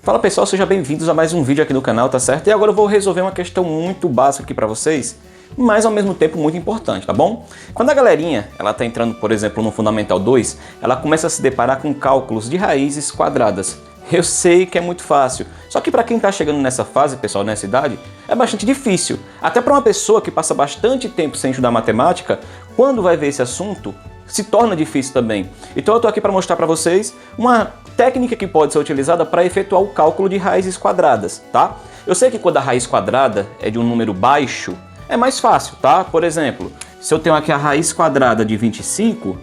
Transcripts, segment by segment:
Fala pessoal, sejam bem-vindos a mais um vídeo aqui no canal, tá certo? E agora eu vou resolver uma questão muito básica aqui pra vocês, mas ao mesmo tempo muito importante, tá bom? Quando a galerinha, ela tá entrando, por exemplo, no Fundamental 2, ela começa a se deparar com cálculos de raízes quadradas. Eu sei que é muito fácil, só que para quem tá chegando nessa fase, pessoal, nessa idade, é bastante difícil. Até para uma pessoa que passa bastante tempo sem estudar matemática, quando vai ver esse assunto, se torna difícil também. Então eu tô aqui para mostrar para vocês uma técnica que pode ser utilizada para efetuar o cálculo de raízes quadradas, tá? Eu sei que quando a raiz quadrada é de um número baixo, é mais fácil, tá? Por exemplo, se eu tenho aqui a raiz quadrada de 25,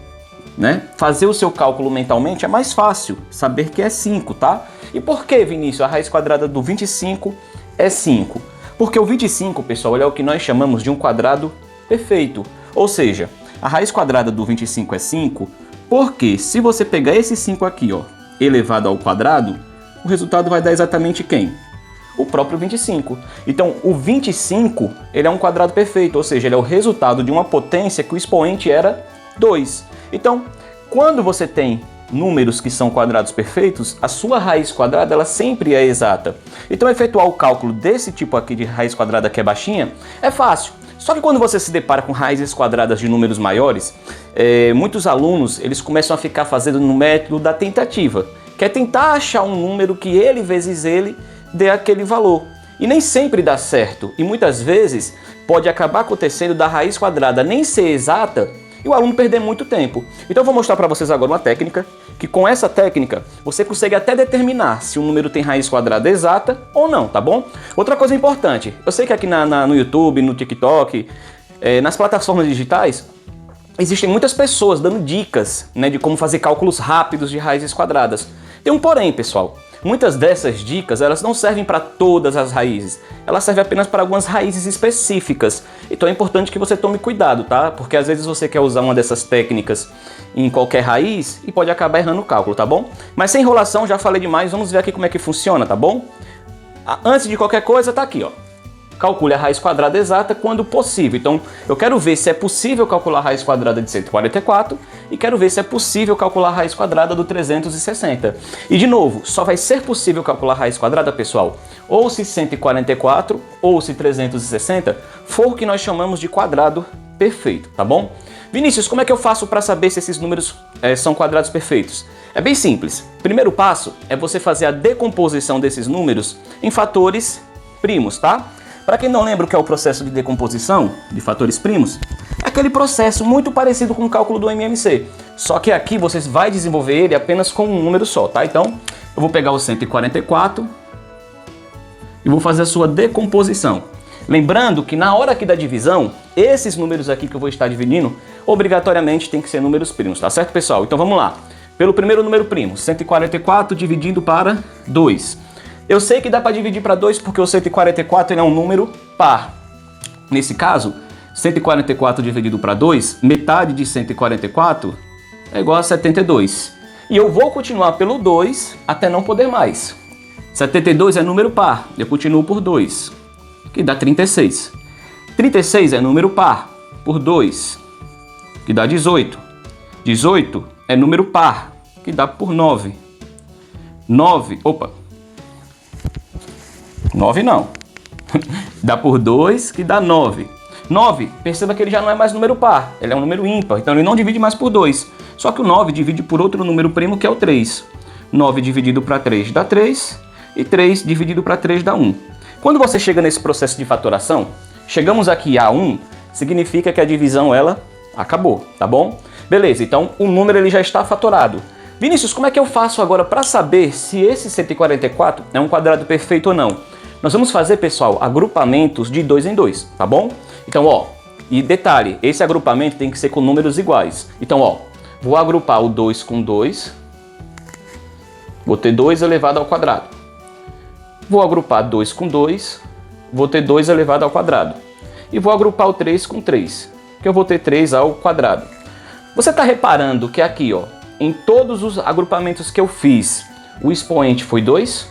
né? Fazer o seu cálculo mentalmente é mais fácil, saber que é 5, tá? E por que, Vinícius, a raiz quadrada do 25 é 5? Porque o 25, pessoal, ele é o que nós chamamos de um quadrado perfeito. Ou seja, a raiz quadrada do 25 é 5, porque se você pegar esse 5 aqui, ó, elevado ao quadrado, o resultado vai dar exatamente quem? O próprio 25. Então, o 25, ele é um quadrado perfeito, ou seja, ele é o resultado de uma potência que o expoente era 2. Então, quando você tem números que são quadrados perfeitos, a sua raiz quadrada ela sempre é exata. Então, efetuar o cálculo desse tipo aqui de raiz quadrada que é baixinha é fácil. Só que quando você se depara com raízes quadradas de números maiores, muitos alunos eles começam a ficar fazendo no método da tentativa, que é tentar achar um número que ele vezes ele dê aquele valor. E nem sempre dá certo, e muitas vezes pode acabar acontecendo da raiz quadrada nem ser exata e o aluno perder muito tempo. Então eu vou mostrar para vocês agora uma técnica, que com essa técnica você consegue até determinar se um número tem raiz quadrada exata ou não, tá bom? Outra coisa importante, eu sei que aqui no YouTube, no TikTok, nas plataformas digitais, existem muitas pessoas dando dicas, né, de como fazer cálculos rápidos de raízes quadradas. Tem um porém, pessoal. Muitas dessas dicas, elas não servem para todas as raízes. Elas servem apenas para algumas raízes específicas. Então é importante que você tome cuidado, tá? Porque às vezes você quer usar uma dessas técnicas em qualquer raiz e pode acabar errando o cálculo, tá bom? Mas sem enrolação, já falei demais, vamos ver aqui como é que funciona, tá bom? Antes de qualquer coisa, tá aqui, ó. Calcule a raiz quadrada exata quando possível. Então, eu quero ver se é possível calcular a raiz quadrada de 144 e quero ver se é possível calcular a raiz quadrada do 360. E, de novo, só vai ser possível calcular a raiz quadrada, pessoal, ou se 144 ou se 360 for o que nós chamamos de quadrado perfeito, tá bom? Vinícius, como é que eu faço para saber se esses números são quadrados perfeitos? É bem simples. Primeiro passo é você fazer a decomposição desses números em fatores primos, tá? Para quem não lembra o que é o processo de decomposição de fatores primos, é aquele processo muito parecido com o cálculo do MMC, só que aqui você vai desenvolver ele apenas com um número só, tá? Então, eu vou pegar o 144 e vou fazer a sua decomposição. Lembrando que na hora aqui da divisão, esses números aqui que eu vou estar dividindo, obrigatoriamente tem que ser números primos, tá certo, pessoal? Então vamos lá. Pelo primeiro número primo, 144 dividindo para 2. Eu sei que dá para dividir para 2 porque o 144 ele é um número par. Nesse caso, 144 dividido para 2, metade de 144 é igual a 72. E eu vou continuar pelo 2 até não poder mais. 72 é número par, eu continuo por 2, que dá 36. 36 é número par, por 2, que dá 18. 18 é número par, que dá por 9. 9 não. Dá por 2, que dá 9. 9, perceba que ele já não é mais número par, ele é um número ímpar, então ele não divide mais por 2. Só que o 9 divide por outro número primo, que é o 3. 9 dividido para 3 dá 3, e 3 dividido para 3 dá 1. Quando você chega nesse processo de fatoração, chegamos aqui a 1, significa que a divisão, ela acabou, tá bom? Beleza, então o número ele já está fatorado. Vinícius, como é que eu faço agora para saber se esse 144 é um quadrado perfeito ou não? Nós vamos fazer, pessoal, agrupamentos de 2 em 2, tá bom? Então, ó, e detalhe, esse agrupamento tem que ser com números iguais. Então, ó, vou agrupar o 2 com 2, vou ter 2 elevado ao quadrado. Vou agrupar 2 com 2, vou ter 2 elevado ao quadrado. E vou agrupar o 3 com 3, que eu vou ter 3 ao quadrado. Você está reparando que aqui, ó, em todos os agrupamentos que eu fiz, o expoente foi 2?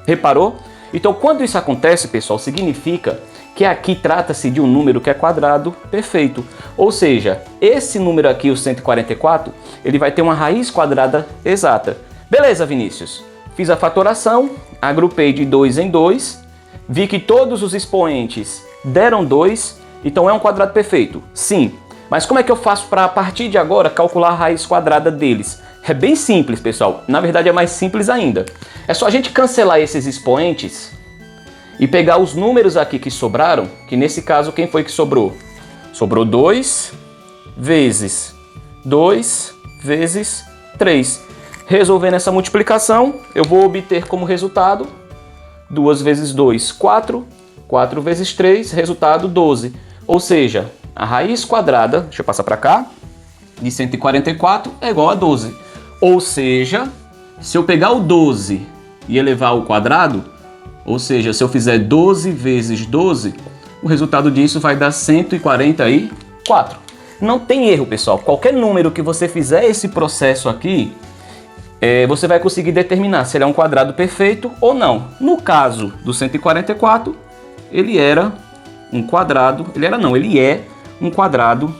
Reparou? Então, quando isso acontece, pessoal, significa que aqui trata-se de um número que é quadrado perfeito. Ou seja, esse número aqui, o 144, ele vai ter uma raiz quadrada exata. Beleza, Vinícius? fiz a fatoração, agrupei de 2 em 2, vi que todos os expoentes deram 2, então é um quadrado perfeito? Sim. Mas como é que eu faço para, a partir de agora, calcular a raiz quadrada deles? É bem simples, pessoal. Na verdade, é mais simples ainda. É só a gente cancelar esses expoentes e pegar os números aqui que sobraram, que nesse caso, quem foi que sobrou? Sobrou 2 vezes 2 vezes 3. Resolvendo essa multiplicação, eu vou obter como resultado 2 vezes 2, 4. 4 vezes 3, resultado 12. Ou seja, a raiz quadrada, deixa eu passar para cá, de 144 é igual a 12. Ou seja, se eu pegar o 12 e elevar ao quadrado, ou seja, se eu fizer 12 vezes 12, o resultado disso vai dar 144. Não tem erro, pessoal. Qualquer número que você fizer esse processo aqui, você vai conseguir determinar se ele é um quadrado perfeito ou não. No caso do 144, ele era um quadrado, ele é um quadrado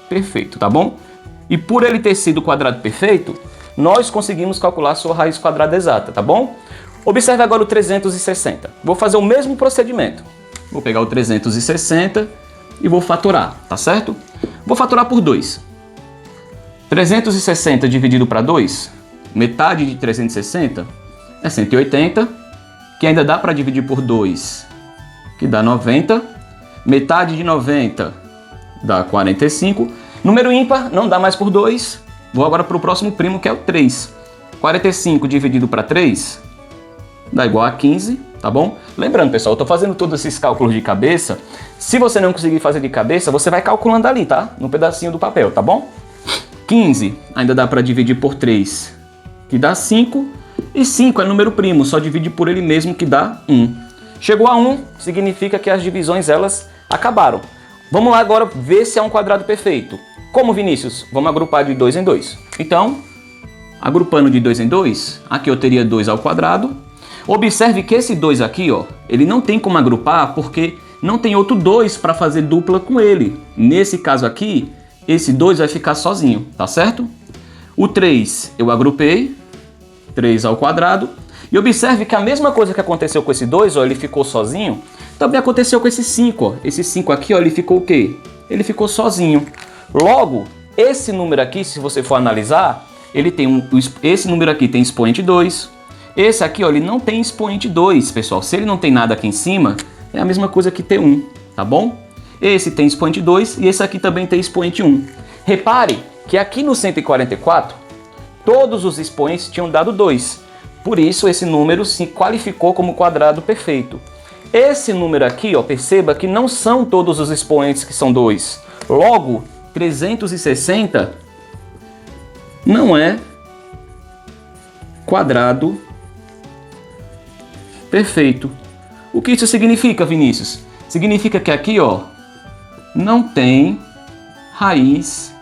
perfeito, tá bom? E por ele ter sido quadrado perfeito, nós conseguimos calcular a sua raiz quadrada exata, tá bom? Observe agora o 360. Vou fazer o mesmo procedimento. Vou pegar o 360 e vou fatorar, tá certo? Vou fatorar por 2. 360 dividido para 2, metade de 360 é 180, que ainda dá para dividir por 2, que dá 90. Metade de 90 dá 45. Número ímpar não dá mais por 2. Vou agora para o próximo primo, que é o 3. 45 dividido para 3 dá igual a 15, tá bom? Lembrando, pessoal, eu estou fazendo todos esses cálculos de cabeça. Se você não conseguir fazer de cabeça, você vai calculando ali, tá? No pedacinho do papel, tá bom? 15 ainda dá para dividir por 3, que dá 5. E 5 é número primo, só divide por ele mesmo, que dá 1. Chegou a 1, significa que as divisões, elas acabaram. Vamos lá agora ver se é um quadrado perfeito. Como, Vinícius? Vamos agrupar de 2 em 2. Então, agrupando de 2 em 2, aqui eu teria 2 ao quadrado. Observe que esse 2 aqui, ó, ele não tem como agrupar porque não tem outro 2 para fazer dupla com ele. Nesse caso aqui, esse 2 vai ficar sozinho, tá certo? O 3 eu agrupei, 3 ao quadrado. E observe que a mesma coisa que aconteceu com esse 2, ó, ele ficou sozinho, também aconteceu com esse 5, ó. Esse 5 aqui, ó, ele ficou o quê? Ele ficou sozinho. Logo, esse número aqui, se você for analisar, ele tem esse número aqui tem expoente 2. Esse aqui, ó, ele não tem expoente 2, pessoal. Se ele não tem nada aqui em cima, é a mesma coisa que ter 1, tá bom? Esse tem expoente 2 e esse aqui também tem expoente 1. Repare que aqui no 144, todos os expoentes tinham dado 2. Por isso, esse número se qualificou como quadrado perfeito. Esse número aqui, ó, perceba que não são todos os expoentes que são 2. Logo, 360 não é quadrado perfeito. O que isso significa, Vinícius? Significa que aqui, ó, não tem raiz.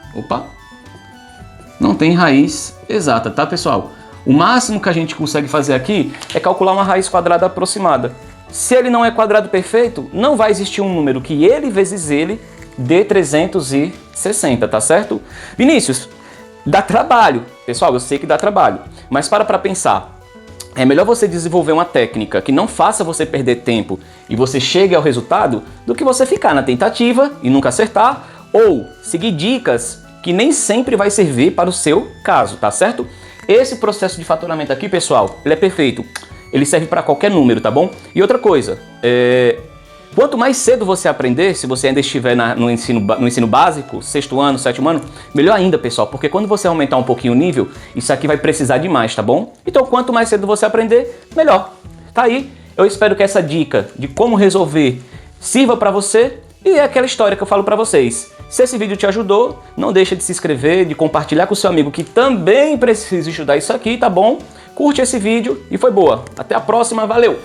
Não tem raiz exata, tá, pessoal? O máximo que a gente consegue fazer aqui é calcular uma raiz quadrada aproximada. Se ele não é quadrado perfeito, não vai existir um número que ele vezes ele dê 360, tá certo? Vinícius, dá trabalho. Pessoal, eu sei que dá trabalho, mas para pensar. É melhor você desenvolver uma técnica que não faça você perder tempo e você chegue ao resultado do que você ficar na tentativa e nunca acertar, ou seguir dicas que nem sempre vai servir para o seu caso, tá certo? Esse processo de fatoramento aqui, pessoal, ele é perfeito. Ele serve para qualquer número, tá bom? E outra coisa, quanto mais cedo você aprender, se você ainda estiver no ensino básico, 6º ano, 7º ano, melhor ainda, pessoal, porque quando você aumentar um pouquinho o nível, isso aqui vai precisar de mais, tá bom? Então, quanto mais cedo você aprender, melhor. Tá aí, eu espero que essa dica de como resolver sirva para você e é aquela história que eu falo para vocês. Se esse vídeo te ajudou, não deixa de se inscrever, de compartilhar com seu amigo que também precisa estudar isso aqui, tá bom? Curte esse vídeo e foi boa. Até a próxima, valeu!